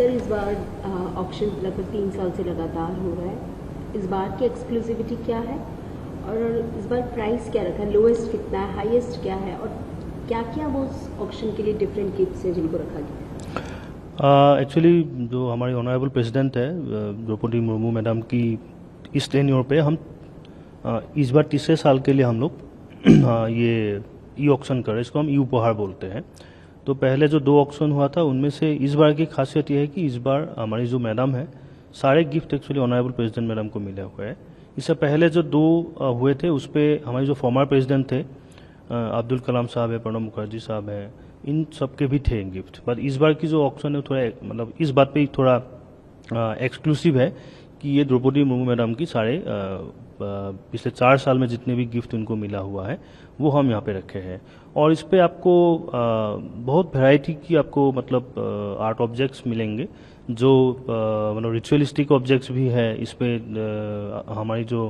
Sir इस बार auction लगभग 3 साल से लगातार हो रहा है, इस बार की एक्सक्लूसिविटी क्या है और इस बार प्राइस क्या रखा है, लोएस्ट कितना है, हाईएस्ट क्या है और क्या क्या वो ऑक्शन के लिए डिफरेंट गिफ्ट्स हैं जिनको रखा गया? एक्चुअली जो हमारी ऑनरेबल प्रेसिडेंट है द्रौपदी मुर्मू मैडम की इस टेन्योर पे हम इस बार तीसरे साल के लिए हम लोग ये ई ऑक्शन कर रहे हैं, इसको हम ई उपहार बोलते हैं। तो पहले जो 2 ऑक्शन हुआ था उनमें से इस बार की खासियत ये है कि इस बार हमारी जो मैडम है सारे gift actually honourable president madam को मिले हुए हैं। इससे पहले जो 2 हुए थे उस पर हमारे जो फॉर्मर प्रेसिडेंट थे अब्दुल कलाम साहब है, प्रणब मुखर्जी साहब है, इन सब के भी थे गिफ्ट। बट इस बार की जो ऑक्शन है थोड़ा मतलब इस बात पे थोड़ा एक्सक्लूसिव है कि ये द्रौपदी मुर्मू मैडम की सारे पिछले 4 साल में जितने भी गिफ्ट उनको मिला हुआ है वो हम यहाँ पे रखे हैं। और इस पे आपको बहुत वैरायटी की आपको मतलब आर्ट ऑब्जेक्ट्स मिलेंगे जो मतलब रिचुअलिस्टिक ऑब्जेक्ट्स भी है। इस पे हमारी जो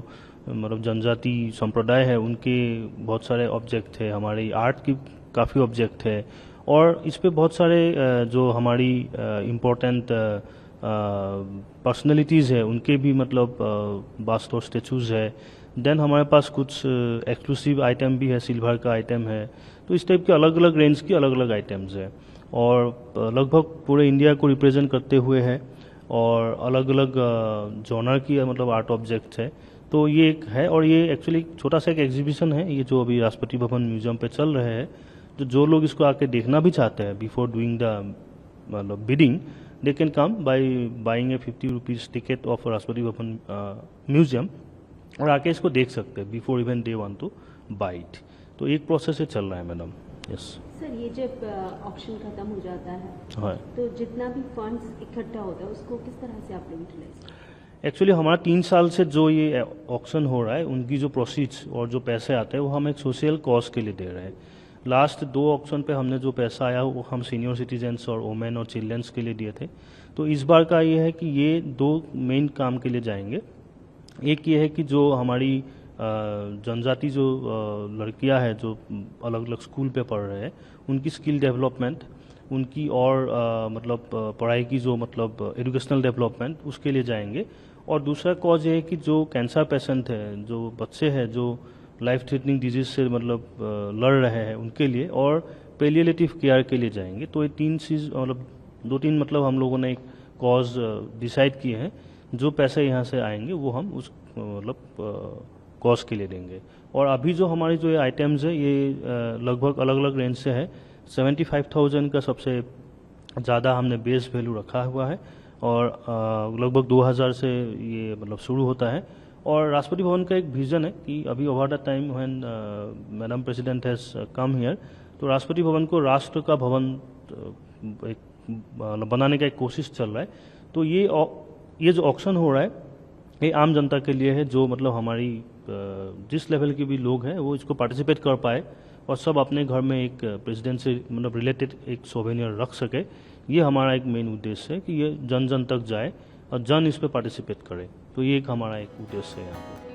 मतलब जनजाति संप्रदाय है उनके बहुत सारे ऑब्जेक्ट है, हमारी आर्ट की काफ़ी ऑब्जेक्ट है और इस पे बहुत सारे जो हमारी इम्पोर्टेंट पर्सनैलिटीज़ है उनके भी मतलब बास्ट और स्टेचूज़ है। देन हमारे पास कुछ एक्सक्लूसिव आइटम भी है, सिल्वर का आइटम है। तो इस टाइप के अलग अलग रेंज की अलग अलग आइटम्स है और लगभग पूरे इंडिया को रिप्रेजेंट करते हुए है और अलग अलग जॉनर की मतलब आर्ट ऑब्जेक्ट है। तो ये एक है और ये एक्चुअली छोटा सा एक एग्जीबिशन है ये जो अभी राष्ट्रपति भवन म्यूजियम पे चल रहे हैं। तो जो लोग इसको आके देखना भी चाहते हैं बिफोर डूइंग द मतलब bidding they can come by buying a 50 rupees ticket of Rashtrapati Bhavan museum और आके इसको देख सकते हैं before even they want to buy it. तो एक प्रोसेस से चल रहा है मैडम। यस सर ये जब ऑक्शन खत्म हो जाता है हाँ तो जितना भी फंड्स इकट्ठा होता है उसको किस तरह से आप लोग यूटिलाइज? एक्चुअली हमारा 3 साल से जो ये ऑक्शन हो रहा है उनकी जो प्रोसीड्स और जो पैसे आते हैं वो हम एक सोशल कॉज के लिए दे रहे हैं। लास्ट 2 ऑक्शन पे हमने जो पैसा आया वो हम सीनियर सिटीजन्स और वुमेन और चिल्ड्रंस के लिए दिए थे। तो इस बार का ये है कि ये 2 मेन काम के लिए जाएंगे। एक ये है कि जो हमारी जनजाति जो लड़कियां हैं जो अलग अलग स्कूल पे पढ़ रहे हैं उनकी स्किल डेवलपमेंट, उनकी और मतलब पढ़ाई की जो मतलब एजुकेशनल डेवलपमेंट उसके लिए जाएंगे। और दूसरा कॉज ये है कि जो कैंसर पेशेंट है, जो बच्चे हैं जो लाइफ थ्रेटनिंग डिजीज से मतलब लड़ रहे हैं उनके लिए और पेलिएटिव केयर के लिए जाएंगे। तो ये 3 चीज़ मतलब 2-3 मतलब हम लोगों ने एक कॉज डिसाइड किए हैं। जो पैसे यहाँ से आएंगे वो हम उस मतलब कॉज के लिए देंगे। और अभी जो हमारी जो ये आइटम्स है ये लगभग अलग अलग रेंज से है। 75,000 का सबसे ज़्यादा हमने बेस वैल्यू रखा हुआ है और लगभग 2,000 से ये मतलब शुरू होता है। और राष्ट्रपति भवन का एक विजन है कि अभी over the time when madam president has come here तो राष्ट्रपति भवन को राष्ट्र का भवन एक बनाने का एक कोशिश चल रहा है। तो ये जो ऑक्शन हो रहा है ये आम जनता के लिए है जो मतलब हमारी जिस लेवल के भी लोग हैं वो इसको पार्टिसिपेट कर पाए और सब अपने घर में एक प्रेसिडेंट से मतलब रिलेटेड एक सोवेनियर रख सके। ये हमारा एक मेन उद्देश्य है कि ये जन जन तक जाए और जन इस पर पार्टिसिपेट करे। तो ये एक हमारा एक उद्देश्य है यहाँ पर।